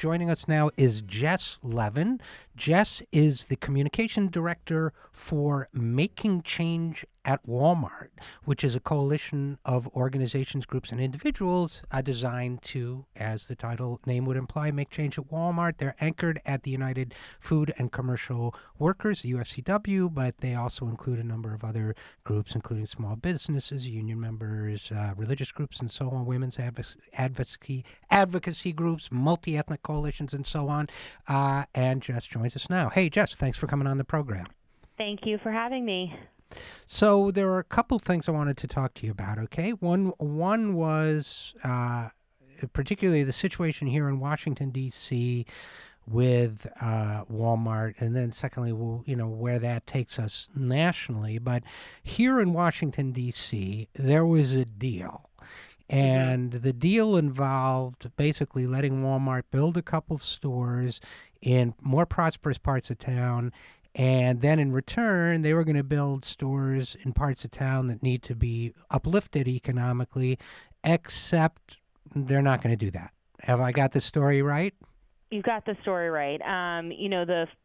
joining us now is Jess Levin. Jess is the communication director for Making Change at Wal-Mart, which is a coalition of organizations, groups, and individuals designed to, as the title name would imply, make change at Wal-Mart. They're anchored at the United Food and Commercial Workers, the UFCW, but they also include a number of other groups, including small businesses, union members, religious groups, and so on, women's advocacy groups, multi-ethnic coalitions, and so on. And Jess joins us now. Hey, Jess, thanks for coming on the program. Thank you for having me. So there are a couple things I wanted to talk to you about, okay? One was particularly the situation here in Washington, D.C. with Walmart, and then secondly, where that takes us nationally. But here in Washington, D.C., there was a deal. And the deal involved basically letting Walmart build a couple stores in more prosperous parts of town. And then in return, they were going to build stores in parts of town that need to be uplifted economically, except they're not going to do that. Have I got the story right? You got the story right.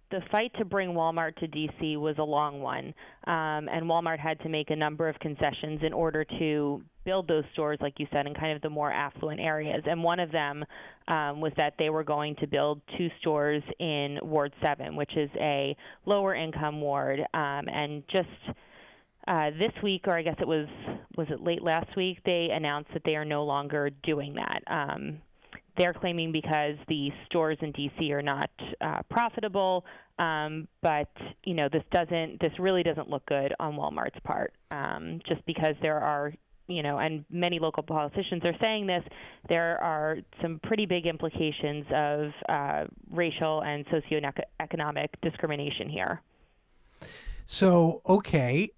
The fight to bring Walmart to D.C. was a long one, and Walmart had to make a number of concessions in order to build those stores, like you said, in kind of the more affluent areas. And one of them was that they were going to build 2 stores in Ward 7, which is a lower-income ward. And just this week, or I guess was it late last week, they announced that they are no longer doing that. They're claiming because the stores in D.C. are not profitable, but this really doesn't look good on Walmart's part. Just because there are, and many local politicians are saying this, there are some pretty big implications of racial and socioeconomic discrimination here. So, okay.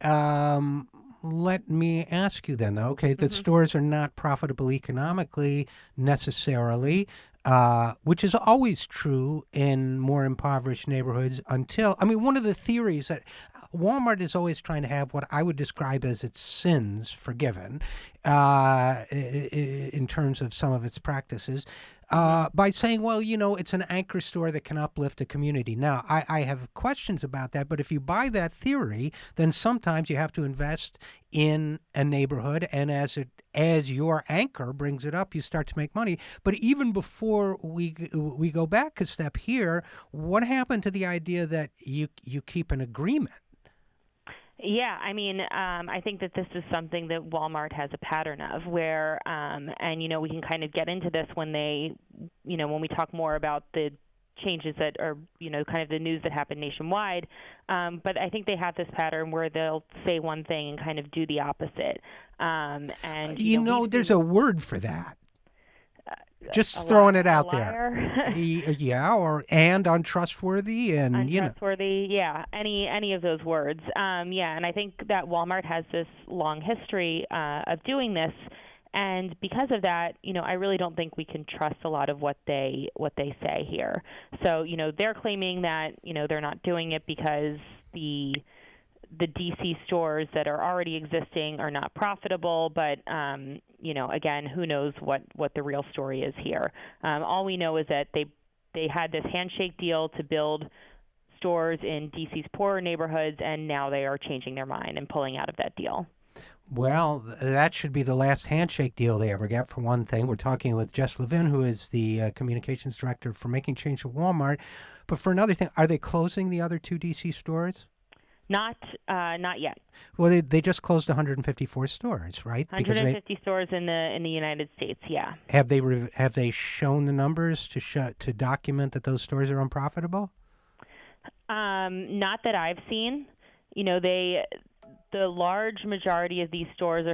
Let me ask you then, though. Okay, the stores are not profitable economically necessarily, which is always true in more impoverished neighborhoods one of the theories that Walmart is always trying to have what I would describe as its sins forgiven in terms of some of its practices. By saying, well, it's an anchor store that can uplift a community. Now, I have questions about that, but if you buy that theory, then sometimes you have to invest in a neighborhood, and as your anchor brings it up, you start to make money. But even before we go back a step here, what happened to the idea that you keep an agreement? Yeah, I think that this is something that Walmart has a pattern of where, we can kind of get into this when when we talk more about the changes that are, kind of the news that happen nationwide. But I think they have this pattern where they'll say one thing and kind of do the opposite. There's a word for that. Just throwing it out there. Yeah, and untrustworthy and untrustworthy, yeah. Any of those words. And I think that Walmart has this long history of doing this, and because of that, I really don't think we can trust a lot of what they say here. So, they're claiming that, they're not doing it because the DC stores that are already existing are not profitable, but again, who knows what the real story is here. All we know is that they had this handshake deal to build stores in DC's poorer neighborhoods, and now they are changing their mind and pulling out of that deal. Well, that should be the last handshake deal they ever get, for one thing. We're talking with Jess Levin, who is the communications director for Making Change at Walmart. But for another thing, are they closing the other 2 DC stores? Not yet. Well, they just closed 154 stores, right? 150 stores in the United States. Yeah. Have they shown the numbers to document that those stores are unprofitable? Not that I've seen. The large majority of these stores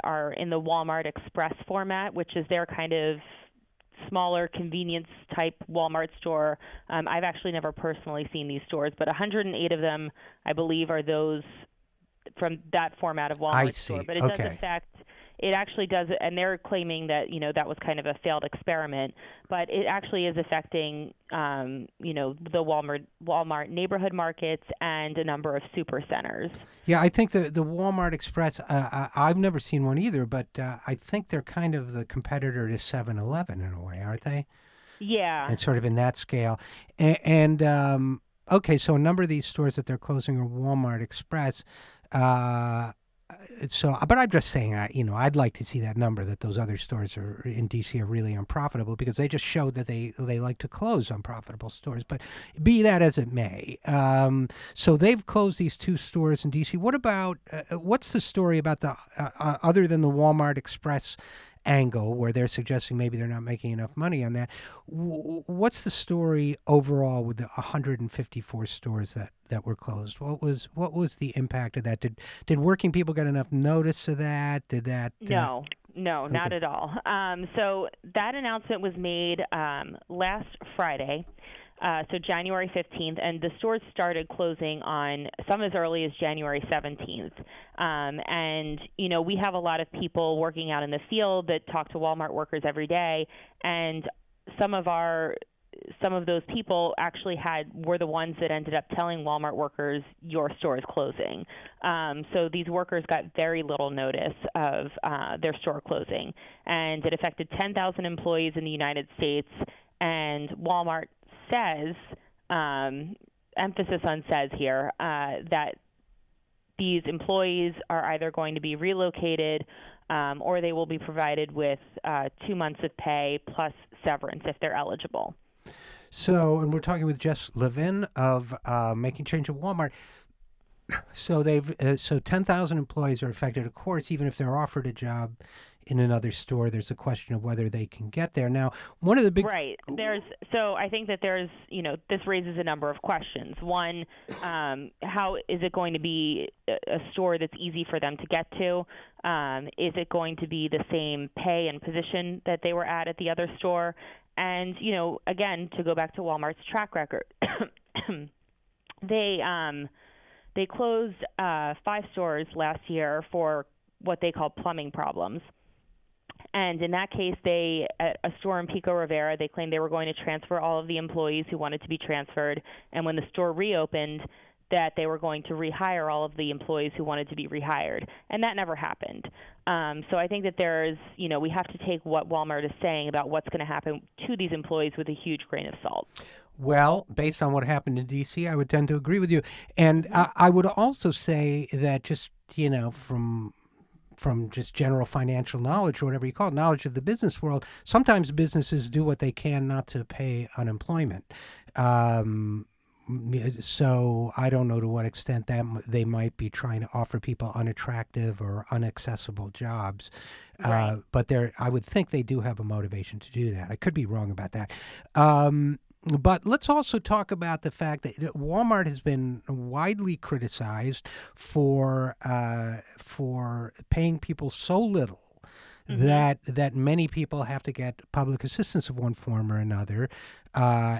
are in the Walmart Express format, which is their kind of smaller convenience type Walmart store. I've actually never personally seen these stores, but 108 of them, I believe, are those from that format of Walmart store. But it does affect. It actually does, and they're claiming that that was kind of a failed experiment, but it actually is affecting the Walmart neighborhood markets and a number of super centers. Yeah, I think the Walmart Express. I've never seen one either, but I think they're kind of the competitor to 7-Eleven in a way, aren't they? Yeah. and sort of in that scale. And okay, so a number of these stores that they're closing are Walmart Express. Uh, but I'm just saying, I'd like to see that number that those other stores are in DC are really unprofitable because they just showed that they like to close unprofitable stores. But be that as it may, so they've closed these two stores in DC. What about what's the story about the other than the Walmart Express angle where they're suggesting maybe they're not making enough money on that? What's the story overall with the 154 stores that were closed? What was the impact of that? Did working people get enough notice of that? Did that? No, not Okay. at all. So that announcement was made last Friday, so January 15th, and the stores started closing on some as early as January 17th. And, we have a lot of people working out in the field that talk to Walmart workers every day, and some of those people actually were the ones that ended up telling Walmart workers your store is closing. So these workers got very little notice of their store closing, and it affected 10,000 employees in the United States. And Walmart says, emphasis on says here, that these employees are either going to be relocated or they will be provided with 2 months of pay plus severance if they're eligible. So, and we're talking with Jess Levin of Making Change at Walmart. So 10,000 employees are affected. Of course, even if they're offered a job in another store, there's a question of whether they can get there. Now, one of the big Right. So I think that this raises a number of questions. One, how is it going to be a store that's easy for them to get to? Is it going to be the same pay and position that they were at the other store? And, again, to go back to Walmart's track record, they closed 5 stores last year for what they call plumbing problems. And in that case, at a store in Pico Rivera, they claimed they were going to transfer all of the employees who wanted to be transferred. And when the store reopened, that they were going to rehire all of the employees who wanted to be rehired. And that never happened. So I think that we have to take what Walmart is saying about what's going to happen to these employees with a huge grain of salt. Well, based on what happened in D.C., I would tend to agree with you. And I would also say that just, from just general financial knowledge or whatever you call it, knowledge of the business world, sometimes businesses do what they can not to pay unemployment. So I don't know to what extent that they might be trying to offer people unattractive or unaccessible jobs. Right. But I would think they do have a motivation to do that. I could be wrong about that. But let's also talk about the fact that Walmart has been widely criticized for paying people so little that many people have to get public assistance of one form or another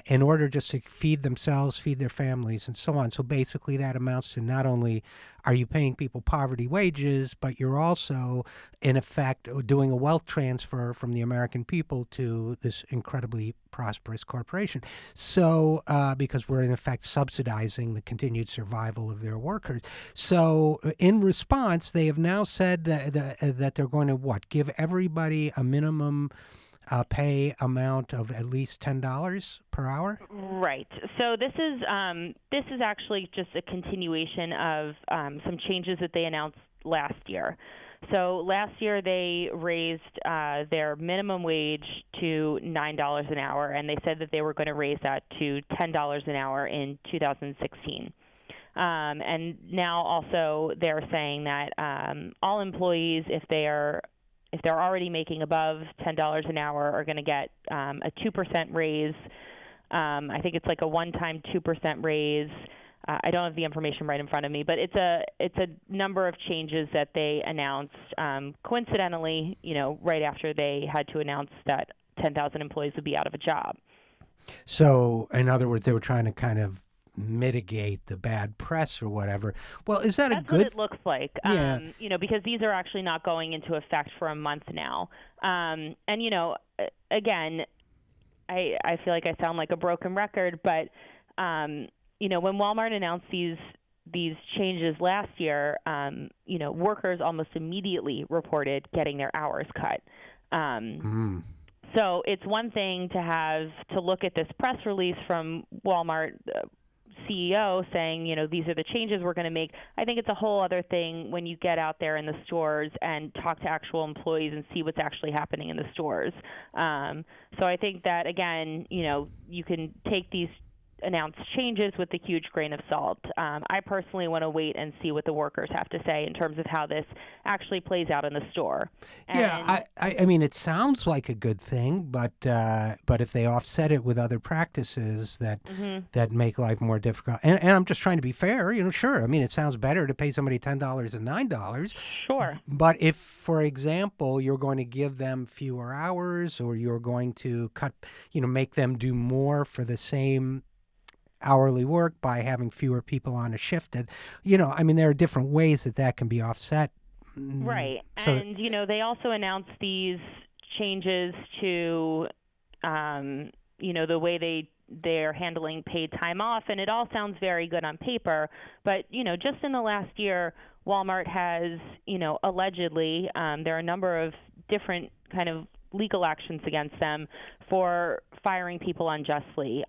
in order just to feed themselves, feed their families, and so on. So basically, that amounts to not only are you paying people poverty wages, but you're also, in effect, doing a wealth transfer from the American people to this incredibly prosperous corporation. So, because we're in effect subsidizing the continued survival of their workers. So, in response, they have now said that they're going to give everybody a minimum pay amount of at least $10 per hour. Right. So this is actually just a continuation of some changes that they announced last year. So last year they raised their minimum wage to $9 an hour, and they said that they were going to raise that to $10 an hour in 2016. And now also they're saying that all employees, if they're already making above $10 an hour, are going to get a 2% raise. I think it's like a one-time 2% raise. I don't have the information right in front of me, but it's a number of changes that they announced coincidentally, right after they had to announce that 10,000 employees would be out of a job. So, in other words, they were trying to kind of mitigate the bad press or whatever. Well, is that That's a good? what it looks like. Yeah. Because these are actually not going into effect for a month now. And again, I feel like I sound like a broken record, but when Walmart announced these changes last year, workers almost immediately reported getting their hours cut. So it's one thing to look at this press release from Walmart CEO saying, these are the changes we're going to make. I think it's a whole other thing when you get out there in the stores and talk to actual employees and see what's actually happening in the stores. So I think that, again, you can take these announced changes with a huge grain of salt. I personally want to wait and see what the workers have to say in terms of how this actually plays out in the store. Yeah, I mean, it sounds like a good thing, but if they offset it with other practices that make life more difficult, and I'm just trying to be fair, sure. I mean, it sounds better to pay somebody $10 than $9. Sure. But if, for example, you're going to give them fewer hours, or you're going to cut, make them do more for the same hourly work by having fewer people on a shift, that, I mean, there are different ways that can be offset. Right. So, and, they also announced these changes to, the way they're handling paid time off, and it all sounds very good on paper. But, just in the last year, Walmart has, allegedly, there are a number of different kind of legal actions against them for firing people unjustly.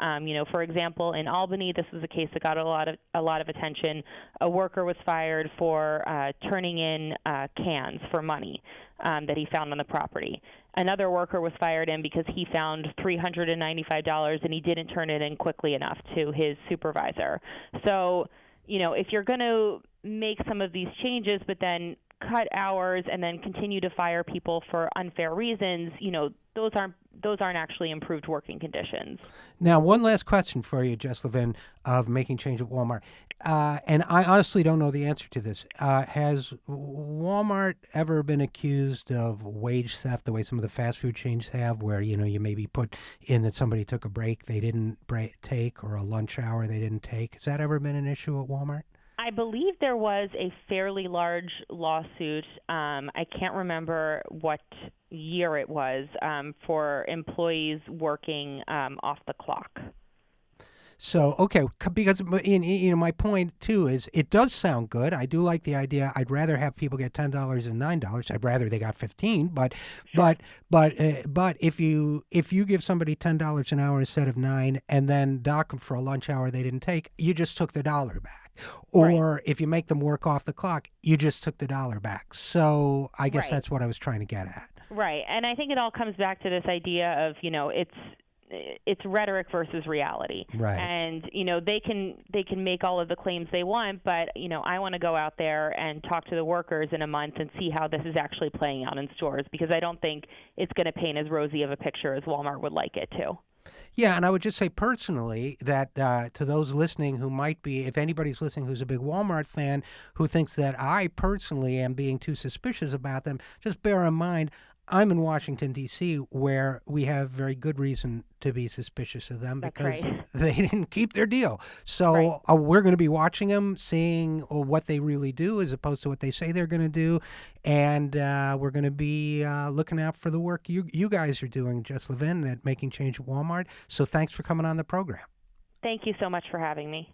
For example, in Albany, this was a case that got a lot of attention. A worker was fired for turning in cans for money that he found on the property. Another worker was fired because he found $395 and he didn't turn it in quickly enough to his supervisor. So, if you're going to make some of these changes, but then cut hours and then continue to fire people for unfair reasons, those aren't actually improved working conditions. Now, one last question for you, Jess Levin, of making change at Walmart. And I honestly don't know the answer to this. Has Walmart ever been accused of wage theft the way some of the fast food chains have, where, you maybe put in that somebody took a break they didn't take, or a lunch hour they didn't take? Has that ever been an issue at Walmart? I believe there was a fairly large lawsuit. I can't remember what year it was, for employees working off the clock. So, okay, because my point too is it does sound good. I do like the idea. I'd rather have people get $10 than $9. I'd rather they got 15. But Sure. but if you give somebody $10 an hour instead of 9, and then dock them for a lunch hour they didn't take, you just took the dollar back. Or Right. if you make them work off the clock, you just took the dollar back. So I guess Right. that's what I was trying to get at. Right. And I think it all comes back to this idea of, it's rhetoric versus reality. Right. And they can make all of the claims they want, but I want to go out there and talk to the workers in a month and see how this is actually playing out in stores, because I don't think it's going to paint as rosy of a picture as Walmart would like it to. Yeah, and I would just say personally that to those listening who might be, if anybody's listening who's a big Walmart fan who thinks that I personally am being too suspicious about them, just bear in mind I'm in Washington, D.C., where we have very good reason to be suspicious of them, That's because right. they didn't keep their deal. So Right. we're going to be watching them, seeing what they really do as opposed to what they say they're going to do. And we're going to be looking out for the work you guys are doing, Jess Levin, at Making Change at Walmart. So thanks for coming on the program. Thank you so much for having me.